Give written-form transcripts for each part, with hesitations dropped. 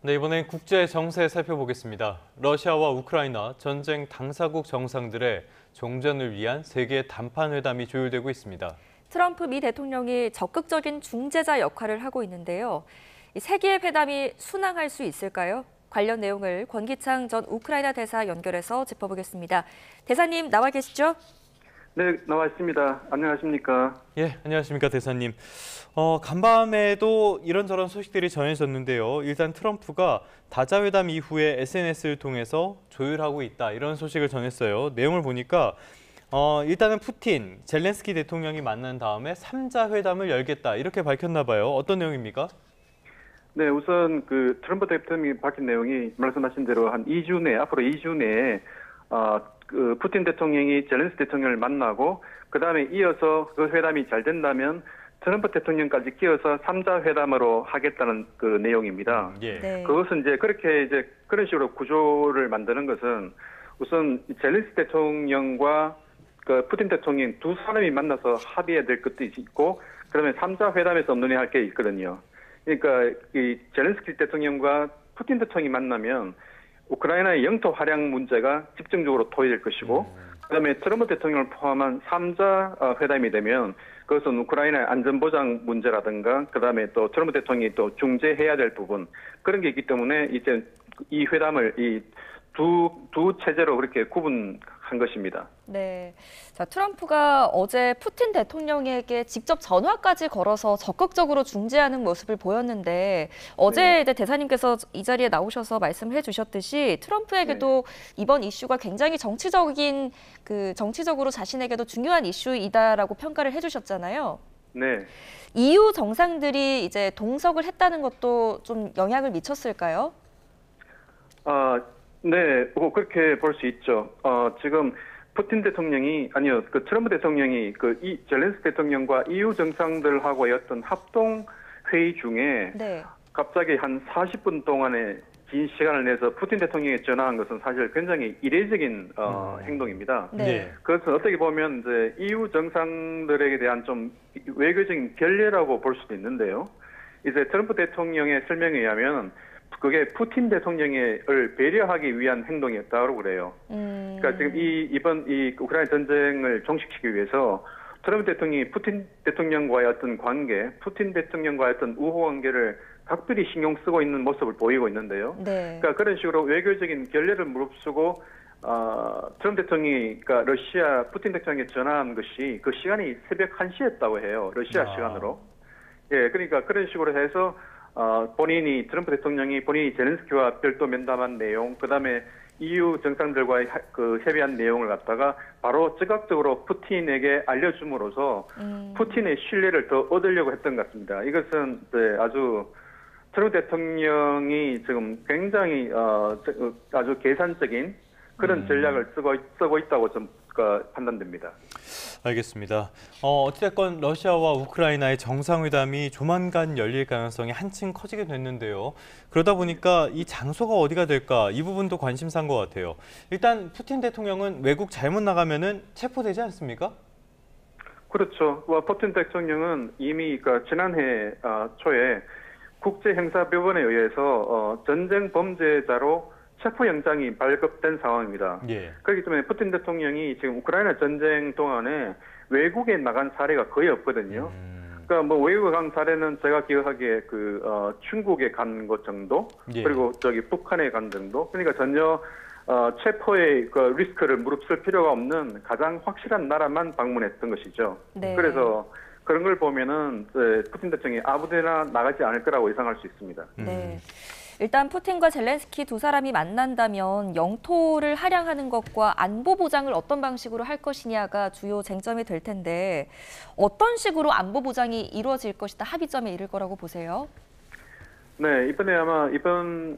네, 이번엔 국제 정세 살펴보겠습니다. 러시아와 우크라이나 전쟁 당사국 정상들의 종전을 위한 세계 담판 회담이 조율되고 있습니다. 트럼프 미 대통령이 적극적인 중재자 역할을 하고 있는데요. 이 세계 회담이 순항할 수 있을까요? 관련 내용을 권기창 전 우크라이나 대사 연결해서 짚어보겠습니다. 대사님 나와 계시죠? 네, 나와 있습니다. 안녕하십니까? 예, 안녕하십니까 대사님. 간밤에도 이런저런 소식들이 전해졌는데요. 일단 트럼프가 다자회담 이후에 SNS를 통해서 조율하고 있다 이런 소식을 전했어요. 내용을 보니까 일단은 푸틴, 젤렌스키 대통령이 만난 다음에 3자 회담을 열겠다 이렇게 밝혔나 봐요. 어떤 내용입니까? 네, 우선 그 트럼프 대통령이 밝힌 내용이 말씀하신 대로 한 2주 내, 앞으로 2주 내에 그 푸틴 대통령이 젤렌스키 대통령을 만나고 그다음에 이어서 그 회담이 잘 된다면 트럼프 대통령까지 끼어서 3자 회담으로 하겠다는 그 내용입니다. 예. 네. 그것은 이제 그런 식으로 구조를 만드는 것은 우선 젤렌스키 대통령과 그 푸틴 대통령 두 사람이 만나서 합의해야 될 것도 있고 그러면 3자 회담에서 논의할 게 있거든요. 그러니까 이 젤렌스키 대통령과 푸틴 대통령이 만나면 우크라이나의 영토 활용 문제가 집중적으로 토의될 것이고 그다음에 트럼프 대통령을 포함한 3자 회담이 되면 그것은 우크라이나의 안전보장 문제라든가 그다음에 또 트럼프 대통령이 또 중재해야 될 부분 그런 게 있기 때문에 이제 이 회담을 이 두 체제로 그렇게 구분한 것입니다. 네. 자, 트럼프가 어제 푸틴 대통령에게 직접 전화까지 걸어서 적극적으로 중재하는 모습을 보였는데 어제 이제 대사님께서 이 자리에 나오셔서 말씀을 해주셨듯이 트럼프에게도 이번 이슈가 굉장히 정치적으로 자신에게도 중요한 이슈이다라고 평가를 해주셨잖아요. 네. EU 정상들이 이제 동석을 했다는 것도 좀 영향을 미쳤을까요? 네, 그렇게 볼 수 있죠. 지금 푸틴 대통령이 그 트럼프 대통령이 이 젤렌스키 대통령과 EU 정상들하고 였던 합동 회의 중에 네. 갑자기 한 40분 동안의 긴 시간을 내서 푸틴 대통령에 전화한 것은 사실 굉장히 이례적인 행동입니다. 네. 그것은 어떻게 보면 이제 EU 정상들에 대한 좀 외교적인 결례라고 볼 수도 있는데요. 이제 트럼프 대통령의 설명에 의하면 그게 푸틴 대통령을 배려하기 위한 행동이었다고 그래요. 그러니까 지금 이번 우크라이나 전쟁을 종식시키기 위해서 트럼프 대통령이 푸틴 대통령과의 어떤 관계, 푸틴 대통령과의 어떤 우호 관계를 각별히 신경 쓰고 있는 모습을 보이고 있는데요. 네. 그러니까 그런 식으로 외교적인 결례를 무릅쓰고 트럼프 대통령이 그러니까 러시아 푸틴 대통령에게 전화한 것이 그 시간이 새벽 1시였다고 해요. 러시아 시간으로. 예, 그러니까 그런 식으로 해서 트럼프 대통령이 본인이 젤렌스키와 별도 면담한 내용, 그다음에 EU 정상들과의 협의한 내용을 갖다가 바로 즉각적으로 푸틴에게 알려줌으로써 푸틴의 신뢰를 더 얻으려고 했던 것 같습니다. 이것은 아주 트럼프 대통령이 지금 굉장히 아주 계산적인 그런 전략을 쓰고 있다고 좀 판단됩니다. 알겠습니다. 어찌됐건 러시아와 우크라이나의 정상회담이 조만간 열릴 가능성이 한층 커지게 됐는데요. 그러다 보니까 이 장소가 어디가 될까 이 부분도 관심사인 것 같아요. 일단 푸틴 대통령은 외국 잘못 나가면은 체포되지 않습니까? 그렇죠. 푸틴 대통령은 이미 지난해 초에 국제형사법원에 의해서 전쟁 범죄자로 체포영장이 발급된 상황입니다. 예. 그렇기 때문에 푸틴 대통령이 지금 우크라이나 전쟁 동안에 외국에 나간 사례가 거의 없거든요. 그러니까 뭐 외국에 간 사례는 제가 기억하기에 중국에 간 것 정도, 예. 그리고 북한에 간 정도. 그러니까 전혀 체포의 리스크를 무릅쓸 필요가 없는 가장 확실한 나라만 방문했던 것이죠. 네. 그래서 그런 걸 보면은 푸틴 대통령이 아무데나 나가지 않을 거라고 예상할 수 있습니다. 네. 일단 푸틴과 젤렌스키 두 사람이 만난다면 영토를 할양하는 것과 안보 보장을 어떤 방식으로 할 것이냐가 주요 쟁점이 될 텐데 어떤 식으로 안보 보장이 이루어질 것이다 합의점에 이를 거라고 보세요? 네, 이번에 아마 이번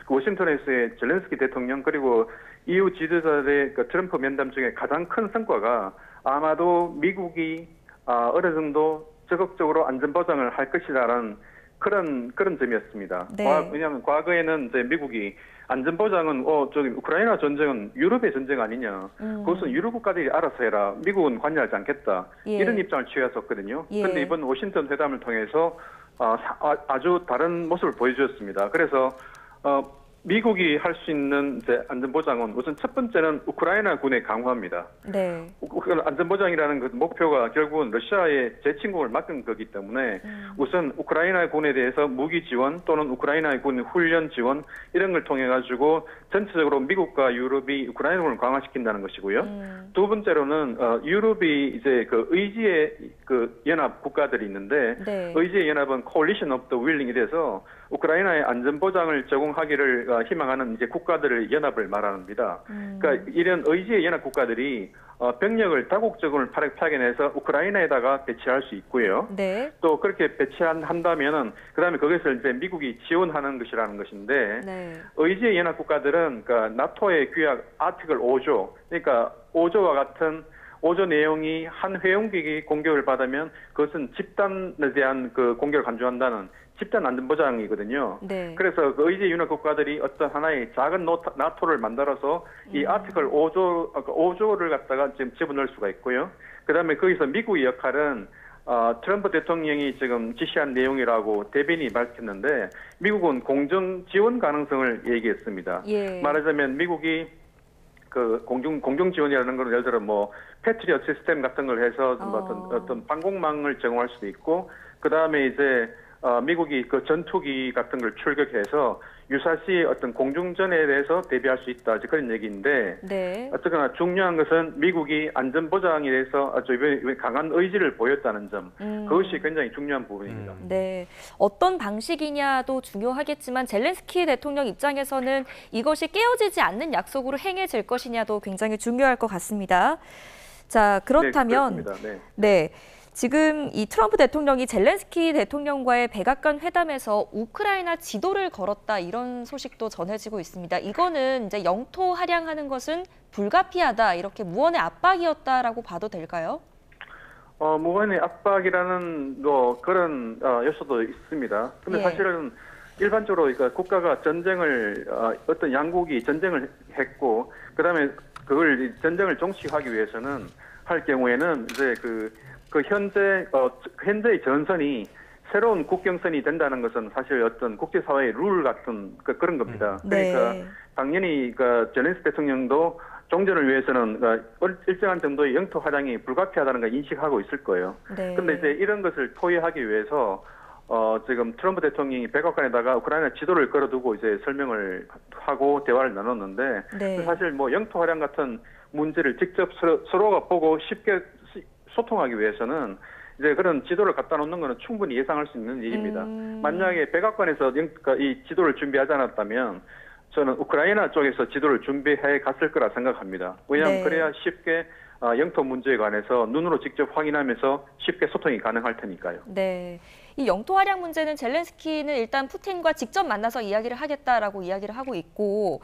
워싱턴에서의 젤렌스키 대통령 그리고 EU 지도자들의 트럼프 면담 중에 가장 큰 성과가 아마도 미국이 어느 정도 적극적으로 안전 보장을 할 것이라는 그런 점이었습니다. 네. 왜냐하면 과거에는 이제 미국이 안전보장은 우크라이나 전쟁은 유럽의 전쟁 아니냐. 그것은 유럽 국가들이 알아서 해라. 미국은 관여하지 않겠다. 예. 이런 입장을 취했었거든요. 그런데 이번 워싱턴 회담을 통해서 아주 다른 모습을 보여주었습니다. 그래서 미국이 할 수 있는 이제 안전보장은 우선 첫 번째는 우크라이나 군의 강화입니다. 네. 안전보장이라는 그 목표가 결국은 러시아의 재침공을 막은 거기 때문에 우선 우크라이나 군에 대해서 무기 지원 또는 우크라이나 군 훈련 지원 이런 걸 통해 가지고 전체적으로 미국과 유럽이 우크라이나 군을 강화시킨다는 것이고요. 두 번째로는 유럽이 이제 그 의지의 그 연합 국가들이 있는데 네. 의지의 연합은 Coalition of the Willing이 돼서 우크라이나의 안전보장을 제공하기를 희망하는 이제 국가들의 연합을 말합니다. 그러니까 이런 의지의 연합 국가들이 병력을 다국적으을 파견해서 우크라이나에다가 배치할 수 있고요. 네. 또 그렇게 배치한다면은 그다음에 거기서 이제 미국이 지원하는 것이라는 것인데 네. 의지의 연합 국가들은 그러니까 나토의 규약 아티클 5조 그러니까 5조와 같은 5조 내용이 한 회용국이 공격을 받으면 그것은 집단에 대한 그 공격을 간주한다는 집단 안전보장이거든요. 네. 그래서 그 의제 연합 국가들이 어떤 하나의 작은 나토를 만들어서 이 아티클 5조를 갖다가 지금 집어넣을 수가 있고요. 그다음에 거기서 미국의 역할은 트럼프 대통령이 지금 지시한 내용이라고 대변인이 밝혔는데 미국은 공정 지원 가능성을 얘기했습니다. 예. 말하자면 미국이 그 공중 지원이라는 건 예를 들어 뭐 패트리엇 시스템 같은 걸 해서 어떤 방공망을 제공할 수도 있고 그다음에 이제 미국이 그 전투기 같은 걸 출격해서 유사시 어떤 공중전에 대해서 대비할 수 있다 그런 얘기인데 네. 어쨌거나 중요한 것은 미국이 안전보장에 대해서 아주 강한 의지를 보였다는 점 그것이 굉장히 중요한 부분입니다. 네, 어떤 방식이냐도 중요하겠지만 젤렌스키 대통령 입장에서는 이것이 깨어지지 않는 약속으로 행해질 것이냐도 굉장히 중요할 것 같습니다. 자, 그렇다면 네. 지금 이 트럼프 대통령이 젤렌스키 대통령과의 백악관 회담에서 우크라이나 지도를 걸었다 이런 소식도 전해지고 있습니다. 이거는 이제 영토 할양하는 것은 불가피하다 이렇게 무언의 압박이었다라고 봐도 될까요? 무언의 압박이라는 그런 요소도 있습니다. 근데 예. 사실은 일반적으로 그러니까 국가가 전쟁을 어떤 양국이 전쟁을 했고 그다음에 그걸 전쟁을 종식하기 위해서는 할 경우에는 이제 그 현재의 전선이 새로운 국경선이 된다는 것은 사실 어떤 국제사회의 룰 같은 그런 겁니다. 네. 그러니까 당연히 젤렌스키 대통령도 종전을 위해서는 일정한 정도의 영토 할양이 불가피하다는 걸 인식하고 있을 거예요. 그런데 네. 이제 이런 것을 토의하기 위해서 지금 트럼프 대통령이 백악관에다가 우크라이나 지도를 걸어두고 이제 설명을 하고 대화를 나눴는데 네. 사실 뭐 영토 할양 같은 문제를 직접 서로가 보고 쉽게 소통하기 위해서는 이제 그런 지도를 갖다 놓는 것은 충분히 예상할 수 있는 일입니다. 만약에 백악관에서 이 지도를 준비하지 않았다면 저는 우크라이나 쪽에서 지도를 준비해 갔을 거라 생각합니다. 왜냐하면 네. 그래야 쉽게 영토 문제에 관해서 눈으로 직접 확인하면서 쉽게 소통이 가능할 테니까요. 네. 이 영토 할양 문제는 젤렌스키는 일단 푸틴과 직접 만나서 이야기를 하겠다라고 이야기를 하고 있고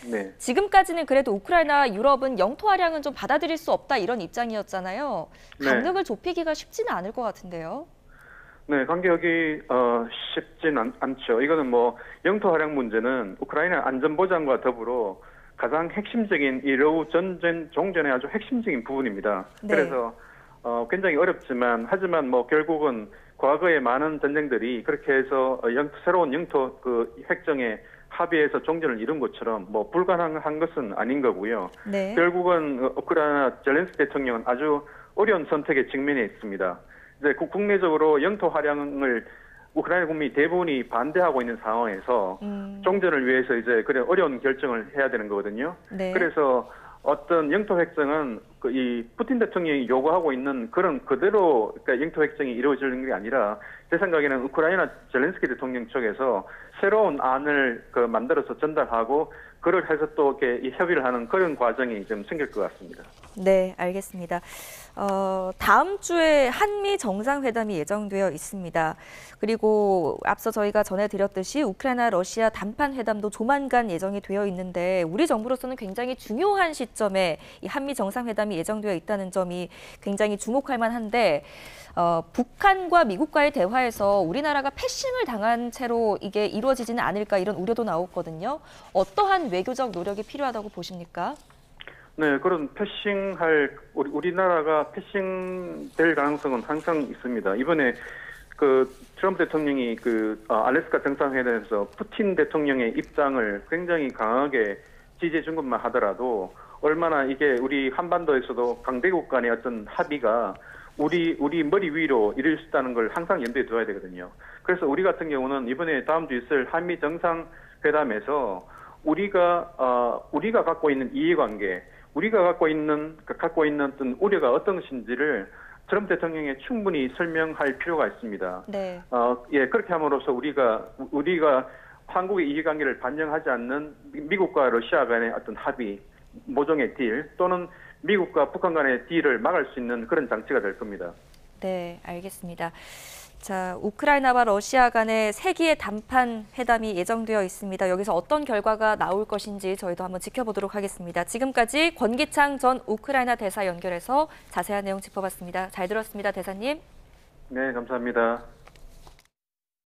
네. 지금까지는 그래도 우크라이나, 유럽은 영토 할양은 좀 받아들일 수 없다 이런 입장이었잖아요. 간극을 좁히기가 쉽지는 않을 것 같은데요. 네, 간격이 쉽진 않죠. 이거는 뭐 영토 할양 문제는 우크라이나 안전보장과 더불어 가장 핵심적인 이 러우 전쟁 종전의 아주 핵심적인 부분입니다. 네. 그래서 굉장히 어렵지만 하지만 뭐 결국은 과거의 많은 전쟁들이 그렇게 해서 새로운 영토 획정에 합의해서 종전을 이룬 것처럼 뭐 불가능한 것은 아닌 거고요. 네. 결국은 우크라이나 젤렌스키 대통령은 아주 어려운 선택에 직면해 있습니다. 이제 국내적으로 영토 할양을 우크라이나 국민이 대부분이 반대하고 있는 상황에서 종전을 위해서 이제 그런 어려운 결정을 해야 되는 거거든요. 네. 그래서 어떤 영토 획정은 이 푸틴 대통령이 요구하고 있는 그런 그대로 그러니까 영토 획정이 이루어지는 게 아니라 제 생각에는 우크라이나 젤렌스키 대통령 쪽에서 새로운 안을 만들어서 전달하고 그걸 해서 또 이렇게 협의를 하는 그런 과정이 좀 생길 것 같습니다. 네, 알겠습니다. 다음 주에 한미 정상회담이 예정되어 있습니다. 그리고 앞서 저희가 전해드렸듯이 우크라이나 러시아 단판 회담도 조만간 예정이 되어 있는데 우리 정부로서는 굉장히 중요한 시점에 이 한미 정상회담이 예정되어 있다는 점이 굉장히 주목할 만한데 북한과 미국과의 대화에서 우리나라가 패싱을 당한 채로 이게 이루어지지는 않을까 이런 우려도 나오거든요. 어떠한 외교적 노력이 필요하다고 보십니까? 네, 그런 패싱할 우리나라가 패싱될 가능성은 항상 있습니다. 이번에 그 트럼프 대통령이 알래스카 정상회담에서 푸틴 대통령의 입장을 굉장히 강하게 지지해 준 것만 하더라도 얼마나 이게 우리 한반도에서도 강대국 간의 어떤 합의가 우리 머리 위로 이룰 수 있다는 걸 항상 염두에 둬야 되거든요. 그래서 우리 같은 경우는 이번에 다음 주 있을 한미 정상회담에서 우리가 갖고 있는 이해관계, 우리가 갖고 있는 어떤 우려가 어떤 것인지를 트럼프 대통령에 충분히 설명할 필요가 있습니다. 네. 그렇게 함으로써 우리가 한국의 이해관계를 반영하지 않는 미국과 러시아 간의 어떤 합의, 모종의 딜 또는 미국과 북한 간의 딜을 막을 수 있는 그런 장치가 될 겁니다. 네, 알겠습니다. 자, 우크라이나와 러시아 간의 세기의 담판 회담이 예정되어 있습니다. 여기서 어떤 결과가 나올 것인지 저희도 한번 지켜보도록 하겠습니다. 지금까지 권기창 전 우크라이나 대사 연결해서 자세한 내용 짚어봤습니다. 잘 들었습니다, 대사님. 네, 감사합니다.